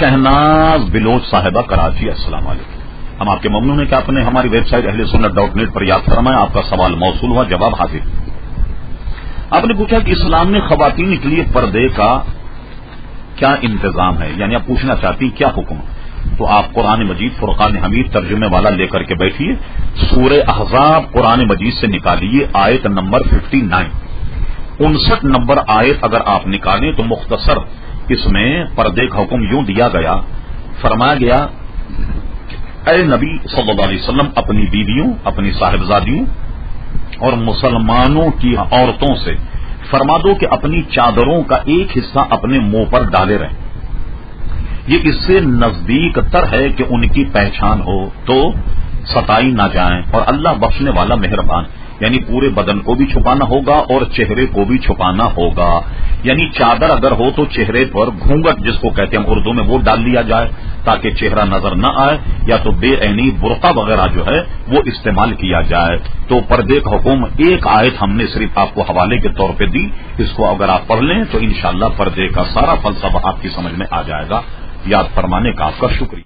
شہناز بلوچ صاحبہ کراچی، السلام علیکم۔ ہم آپ کے ممنون ہیں کہ آپ نے ہماری ویب سائٹ اہلسنت.net پر یاد فرمایا۔ آپ کا سوال موصول ہوا، جواب حاضر۔ آپ نے پوچھا کہ اسلام میں خواتین کے لیے پردے کا کیا انتظام ہے، یعنی آپ پوچھنا چاہتی کیا حکم ہے، تو آپ قرآن مجید فرقان حمید ترجمے والا لے کر کے بیٹھیے، سورہ احزاب قرآن مجید سے نکالیے، آیت نمبر 59 59 نمبر آیت اگر آپ نکالیں تو مختصر اس میں پردے کا حکم یوں دیا گیا، فرمایا گیا اے نبی صلی اللہ علیہ وسلم اپنی بیویوں، اپنی صاحبزادیوں اور مسلمانوں کی عورتوں سے فرما دو کہ اپنی چادروں کا ایک حصہ اپنے منہ پر ڈالے رہیں، یہ اس سے نزدیک تر ہے کہ ان کی پہچان ہو تو ستائی نہ جائیں، اور اللہ بخشنے والا مہربان، یعنی پورے بدن کو بھی چھپانا ہوگا اور چہرے کو بھی چھپانا ہوگا، یعنی چادر اگر ہو تو چہرے پر گھونگٹ جس کو کہتے ہیں ہم اردو میں وہ ڈال لیا جائے تاکہ چہرہ نظر نہ آئے، یا تو بے عینی برقع وغیرہ جو ہے وہ استعمال کیا جائے۔ تو پردے کا حکم ایک آیت ہم نے صرف آپ کو حوالے کے طور پہ دی، اس کو اگر آپ پڑھ لیں تو انشاءاللہ پردے کا سارا فلسفہ آپ کی سمجھ میں آ جائے گا۔ یاد فرمانے کا آپ کا شکریہ۔